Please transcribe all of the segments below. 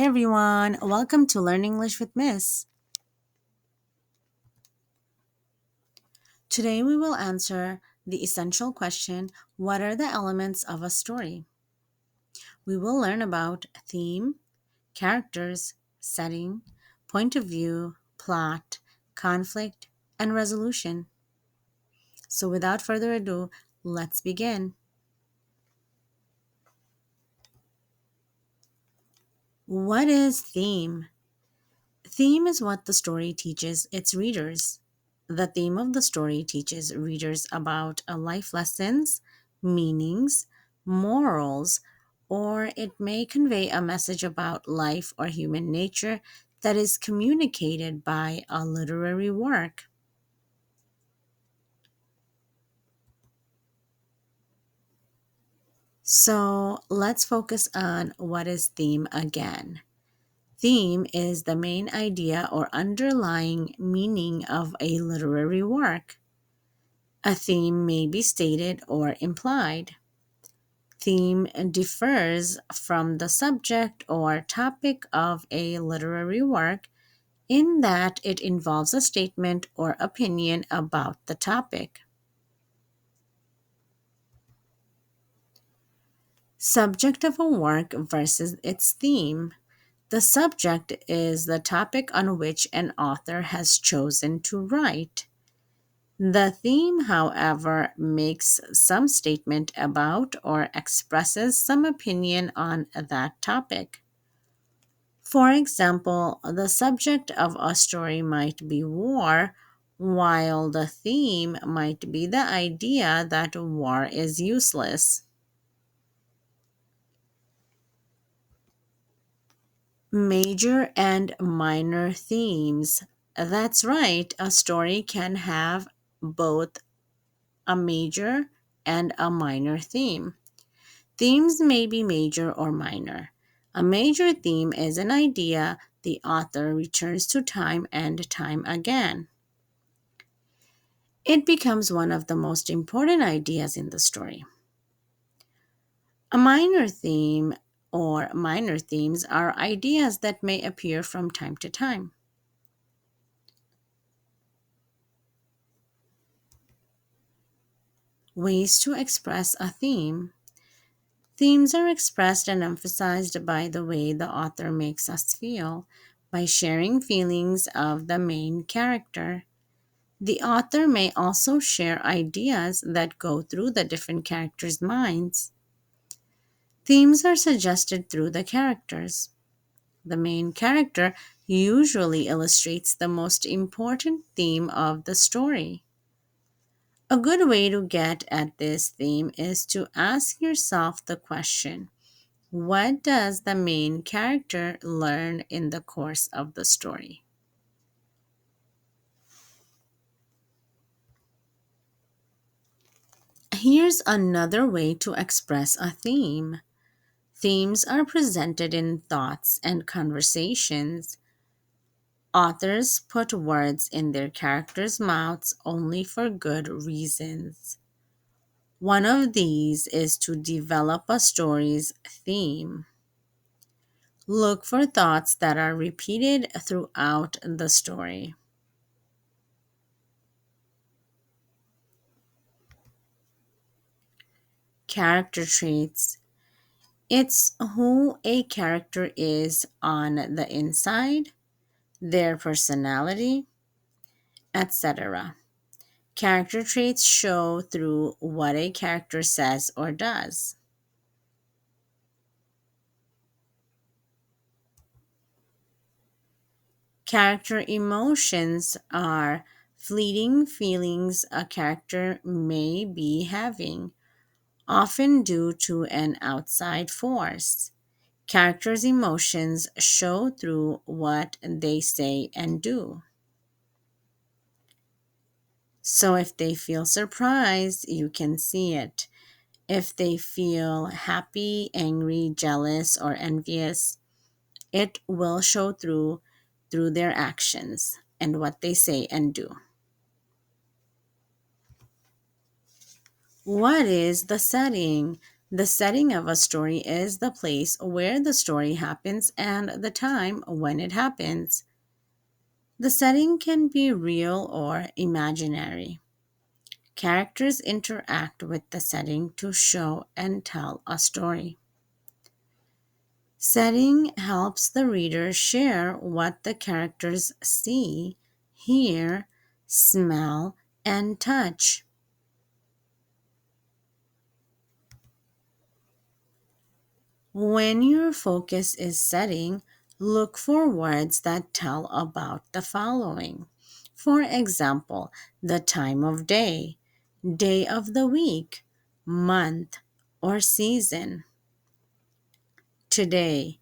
Hi everyone, welcome to Learn English with Miss. Today we will answer the essential question, what are the elements of a story? We will learn about theme, characters, setting, point of view, plot, conflict, and resolution. So without further ado, let's begin. What is theme? Theme is what the story teaches its readers. The theme of the story teaches readers about life lessons, meanings, morals, or it may convey a message about life or human nature that is communicated by a literary work. So let's focus on what is theme again. Theme is the main idea or underlying meaning of a literary work. A theme may be stated or implied. Theme differs from the subject or topic of a literary work in that it involves a statement or opinion about the topic. Subject of a work versus its theme. The subject is the topic on which an author has chosen to write. The theme, however, makes some statement about or expresses some opinion on that topic. For example, the subject of a story might be war, while the theme might be the idea that war is useless. Major and minor themes. That's right, a story can have both a major and a minor theme. Themes may be major or minor. A major theme is an idea the author returns to time and time again. It becomes one of the most important ideas in the story. A minor theme or minor themes are ideas that may appear from time to time. Ways to express a theme. Themes are expressed and emphasized by the way the author makes us feel, by sharing feelings of the main character. The author may also share ideas that go through the different characters' minds. Themes are suggested through the characters. The main character usually illustrates the most important theme of the story. A good way to get at this theme is to ask yourself the question, what does the main character learn in the course of the story? Here's another way to express a theme. Themes are presented in thoughts and conversations. Authors put words in their characters' mouths only for good reasons. One of these is to develop a story's theme. Look for thoughts that are repeated throughout the story. Character traits. It's who a character is on the inside, their personality, etc. Character traits show through what a character says or does. Character emotions are fleeting feelings a character may be having, often due to an outside force. Characters' emotions show through what they say and do. So if they feel surprised, you can see it. If they feel happy, angry, jealous, or envious, it will show through their actions and what they say and do. What is the setting? The setting of a story is the place where the story happens and the time when it happens. The setting can be real or imaginary. Characters interact with the setting to show and tell a story. Setting helps the reader share what the characters see, hear, smell, and touch. When your focus is setting, look for words that tell about the following. For example, the time of day of the week, month, or season. Today,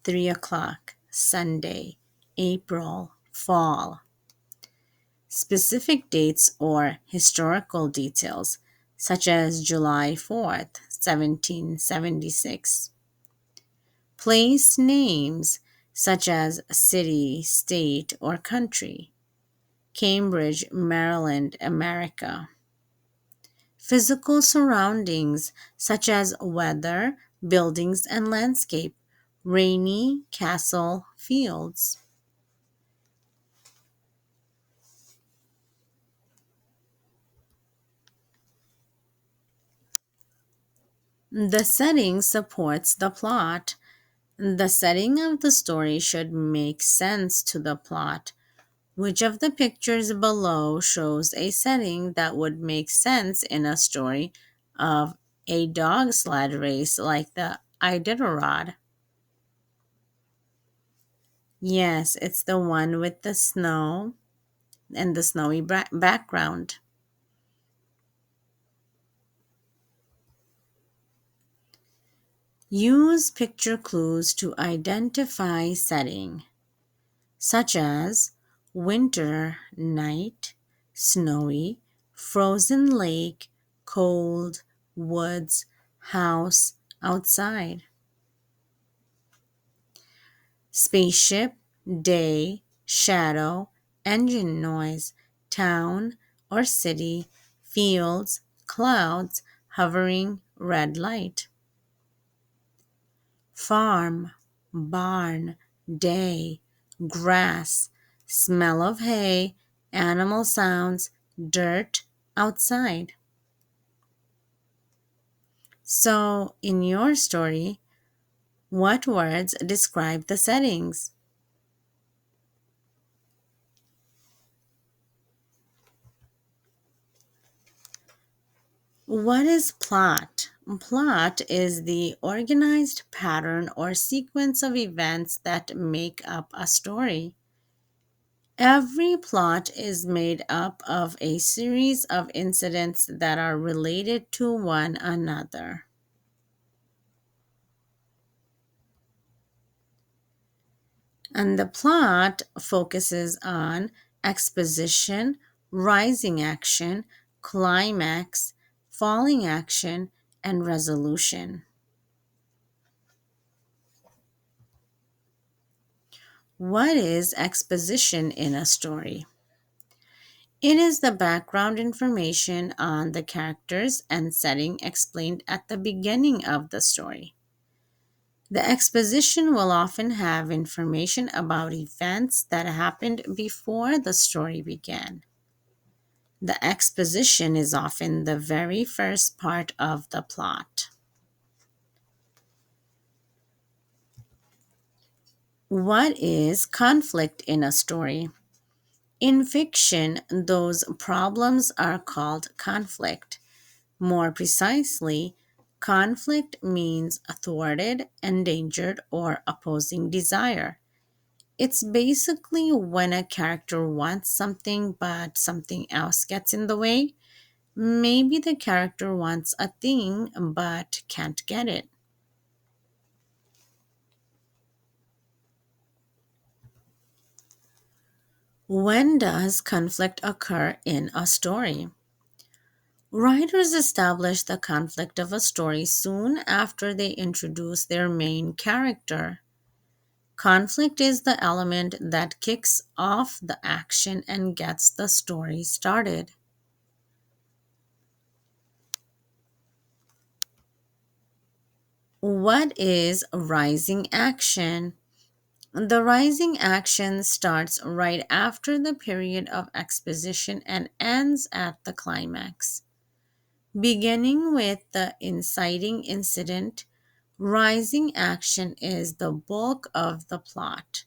3 o'clock, Sunday, April, fall. Specific dates or historical details, such as July 4th, 1776. Place names, such as city, state, or country. Cambridge, Maryland, America. Physical surroundings, such as weather, buildings, and landscape. Rainy, castle, fields. The setting supports the plot. The setting of the story should make sense to the plot. Which of the pictures below shows a setting that would make sense in a story of a dog sled race like the Iditarod? Yes, it's the one with the snow and the snowy background. Use picture clues to identify setting, such as winter night, snowy, frozen lake, cold, woods, house, outside. Spaceship, day, shadow, engine noise, town or city, fields, clouds, hovering, red light. Farm, barn, day, grass, smell of hay, animal sounds, dirt, outside. So, in your story, what words describe the settings? What is plot? Plot is the organized pattern or sequence of events that make up a story. Every plot is made up of a series of incidents that are related to one another. And the plot focuses on exposition, rising action, climax, falling action, and resolution. What is exposition in a story? It is the background information on the characters and setting explained at the beginning of the story. The exposition will often have information about events that happened before the story began. The exposition is often the very first part of the plot. What is conflict in a story? In fiction, those problems are called conflict. More precisely, conflict means a thwarted, endangered, or opposing desire. It's basically when a character wants something but something else gets in the way. Maybe the character wants a thing but can't get it. When does conflict occur in a story? Writers establish the conflict of a story soon after they introduce their main character. Conflict is the element that kicks off the action and gets the story started. What is rising action? The rising action starts right after the period of exposition and ends at the climax. Beginning with the inciting incident, rising action is the bulk of the plot.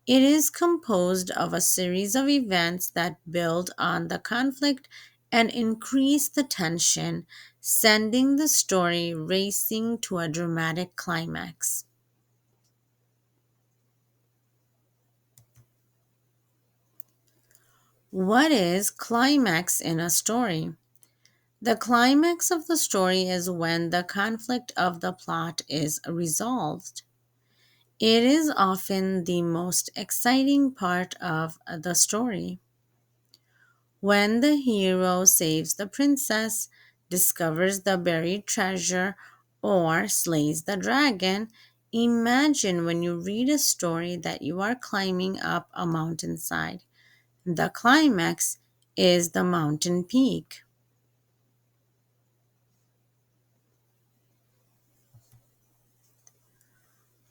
It is composed of a series of events that build on the conflict and increase the tension, sending the story racing to a dramatic climax. What is climax in a story? The climax of the story is when the conflict of the plot is resolved. It is often the most exciting part of the story. When the hero saves the princess, discovers the buried treasure, or slays the dragon, imagine when you read a story that you are climbing up a mountainside. The climax is the mountain peak.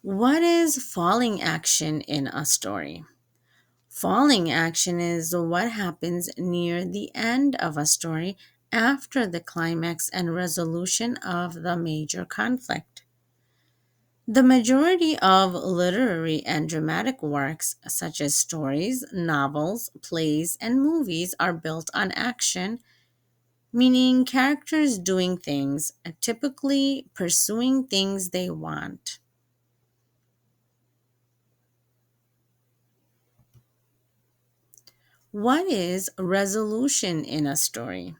What is falling action in a story? Falling action is what happens near the end of a story after the climax and resolution of the major conflict. The majority of literary and dramatic works, such as stories, novels, plays, and movies, are built on action, meaning characters doing things, typically pursuing things they want. What is resolution in a story?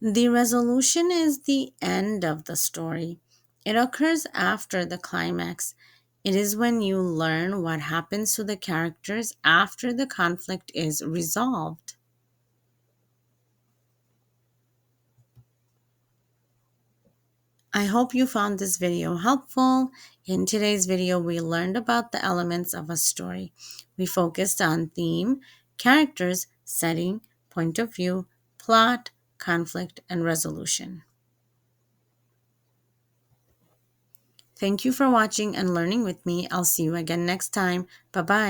The resolution is the end of the story. It occurs after the climax. It is when you learn what happens to the characters after the conflict is resolved. I hope you found this video helpful. In today's video, we learned about the elements of a story. We focused on theme, characters, setting, point of view, plot, conflict, and resolution. Thank you for watching and learning with me. I'll see you again next time. Bye bye.